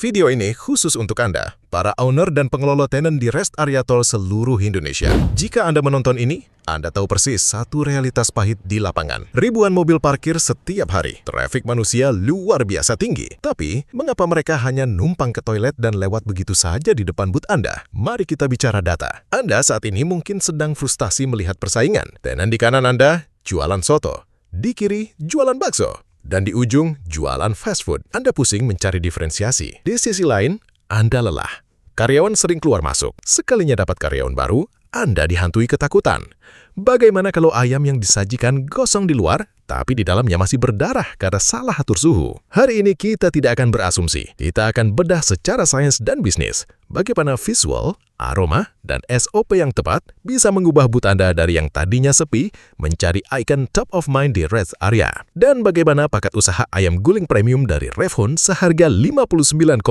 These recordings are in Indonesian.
Video ini khusus untuk Anda, para owner dan pengelola tenan di rest area tol seluruh Indonesia. Jika Anda menonton ini, Anda tahu persis satu realitas pahit di lapangan. Ribuan mobil parkir setiap hari. Trafik manusia luar biasa tinggi. Tapi, mengapa mereka hanya numpang ke toilet dan lewat begitu saja di depan booth Anda? Mari kita bicara data. Anda saat ini mungkin sedang frustasi melihat persaingan. Tenan di kanan Anda, jualan soto. Di kiri, jualan bakso. Dan di ujung, jualan fast food. Anda pusing mencari diferensiasi. Di sisi lain, Anda lelah. Karyawan sering keluar masuk. Sekalinya dapat karyawan baru, Anda dihantui ketakutan. Bagaimana kalau ayam yang disajikan gosong di luar, tapi di dalamnya masih berdarah karena salah atur suhu? Hari ini kita tidak akan berasumsi. Kita akan bedah secara sains dan bisnis. Bagaimana visual, aroma, dan SOP yang tepat bisa mengubah booth Anda dari yang tadinya sepi menjadi ikon top of mind di rest area. Dan bagaimana paket usaha ayam guling premium dari Revhon seharga 59,4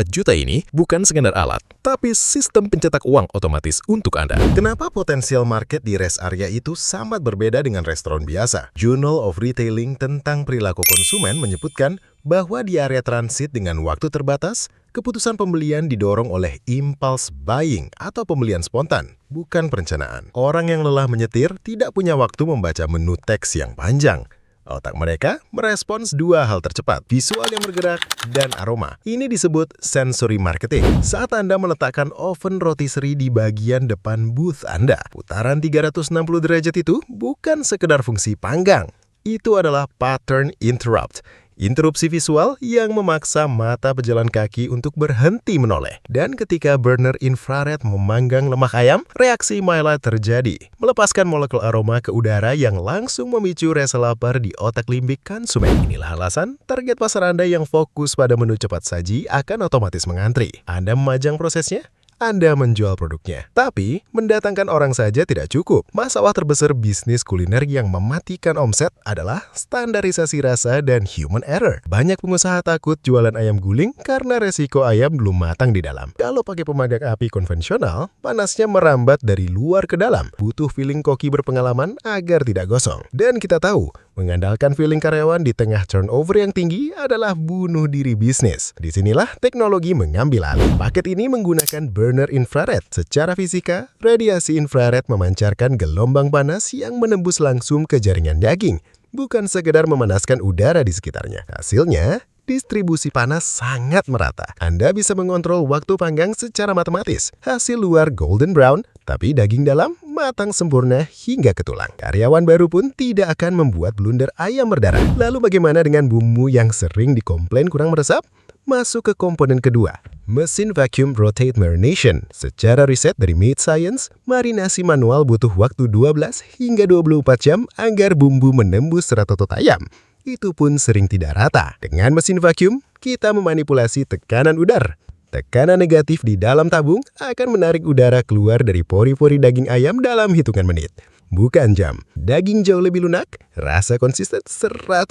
juta ini bukan sekedar alat, tapi sistem pencetak uang otomatis untuk Anda. Kenapa potensial market di rest area itu sangat berbeda dengan restoran biasa? Journal of Retailing tentang perilaku konsumen menyebutkan bahwa di area transit dengan waktu terbatas, keputusan pembelian didorong oleh impulse buying atau pembelian spontan, bukan perencanaan. Orang yang lelah menyetir tidak punya waktu membaca menu teks yang panjang. Otak mereka merespons dua hal tercepat, visual yang bergerak dan aroma. Ini disebut sensory marketing. Saat Anda meletakkan oven rotisserie di bagian depan booth Anda, putaran 360 derajat itu bukan sekedar fungsi panggang. Itu adalah pattern interrupt. Interupsi visual yang memaksa mata pejalan kaki untuk berhenti menoleh. Dan ketika burner infrared memanggang lemak ayam, reaksi Maillard terjadi, melepaskan molekul aroma ke udara yang langsung memicu rasa lapar di otak limbik konsumen. Inilah alasan target pasar Anda yang fokus pada menu cepat saji akan otomatis mengantri. Anda memajang prosesnya, Anda menjual produknya. Tapi, mendatangkan orang saja tidak cukup. Masalah terbesar bisnis kuliner yang mematikan omset adalah standarisasi rasa dan human error. Banyak pengusaha takut jualan ayam guling karena resiko ayam belum matang di dalam. Kalau pakai pemadam api konvensional, panasnya merambat dari luar ke dalam. Butuh feeling koki berpengalaman agar tidak gosong. Dan kita tahu, mengandalkan feeling karyawan di tengah turnover yang tinggi adalah bunuh diri bisnis. Disinilah teknologi mengambil alih. Paket ini menggunakan burner infrared. Secara fisika, radiasi infrared memancarkan gelombang panas yang menembus langsung ke jaringan daging, bukan sekedar memanaskan udara di sekitarnya. Hasilnya, distribusi panas sangat merata. Anda bisa mengontrol waktu panggang secara matematis. Hasil luar golden brown, tapi daging dalam matang sempurna hingga ke tulang. Karyawan baru pun tidak akan membuat blunder ayam berdarah. Lalu bagaimana dengan bumbu yang sering dikomplain kurang meresap? Masuk ke komponen kedua, mesin vacuum rotate marination. Secara riset dari Made Science, marinasi manual butuh waktu 12 hingga 24 jam agar bumbu menembus serat otot ayam. Itu pun sering tidak rata. Dengan mesin vacuum, kita memanipulasi tekanan udara. Tekanan negatif di dalam tabung akan menarik udara keluar dari pori-pori daging ayam dalam hitungan menit, bukan jam. Daging jauh lebih lunak, rasa konsisten 100%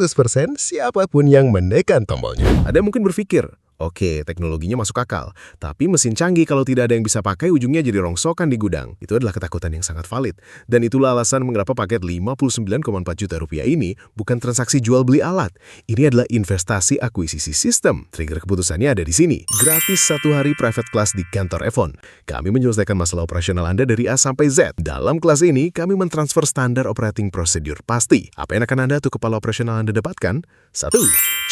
siapapun yang menekan tombolnya. Ada mungkin berpikir, oke, teknologinya masuk akal, tapi mesin canggih kalau tidak ada yang bisa pakai ujungnya jadi rongsokan di gudang. Itu adalah ketakutan yang sangat valid. Dan itulah alasan mengapa paket 59,4 juta rupiah ini bukan transaksi jual beli alat. Ini adalah investasi akuisisi sistem. Trigger keputusannya ada di sini. Gratis 1 hari private class di kantor Revhon. Kami menyelesaikan masalah operasional Anda dari A sampai Z. Dalam kelas ini, kami mentransfer standar operating procedure pasti. Apa yang akan Anda atau kepala operasional Anda dapatkan? 1.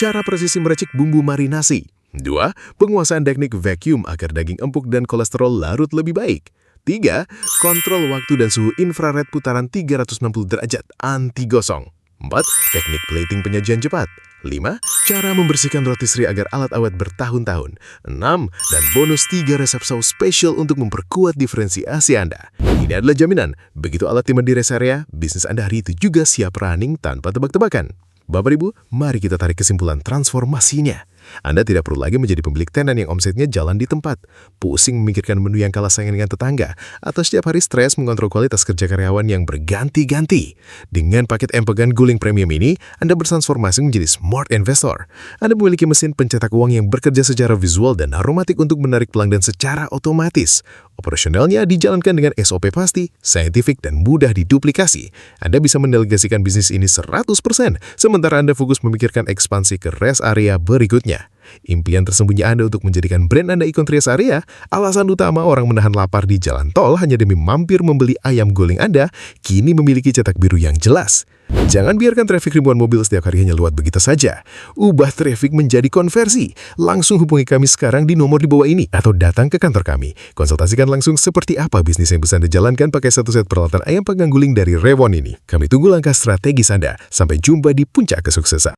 Cara presisi meracik bumbu marinasi. 2. Penguasaan teknik vacuum agar daging empuk dan kolesterol larut lebih baik. 3. Kontrol waktu dan suhu infrared putaran 360 derajat anti gosong. 4. Teknik plating penyajian cepat. 5. Cara membersihkan rotisserie agar alat awet bertahun-tahun. 6. Dan bonus 3 resep saus spesial untuk memperkuat diferensiasi Anda. Ini adalah jaminan, begitu alat tiba di rest area, bisnis Anda hari itu juga siap running tanpa tebak-tebakan. Bapak Ibu, mari kita tarik kesimpulan transformasinya. Anda tidak perlu lagi menjadi pemilik tenan yang omsetnya jalan di tempat, pusing memikirkan menu yang kalah saing dengan tetangga, atau setiap hari stres mengontrol kualitas kerja karyawan yang berganti-ganti. Dengan paket empegan guling premium ini, Anda bertransformasi menjadi smart investor. Anda memiliki mesin pencetak uang yang bekerja secara visual dan aromatik untuk menarik pelanggan secara otomatis. Operasionalnya dijalankan dengan SOP pasti, saintifik, dan mudah diduplikasi. Anda bisa mendelegasikan bisnis ini 100%, sementara Anda fokus memikirkan ekspansi ke rest area berikutnya. Impian tersembunyi Anda untuk menjadikan brand Anda ikon Rest Area, alasan utama orang menahan lapar di jalan tol hanya demi mampir membeli ayam guling Anda, kini memiliki cetak biru yang jelas. Jangan biarkan trafik ribuan mobil setiap hari hanya lewat begitu saja. Ubah trafik menjadi konversi. Langsung hubungi kami sekarang di nomor di bawah ini atau datang ke kantor kami. Konsultasikan langsung seperti apa bisnis yang bisa Anda jalankan pakai satu set peralatan ayam panggang guling dari Rewon ini. Kami tunggu langkah strategis Anda. Sampai jumpa di puncak kesuksesan.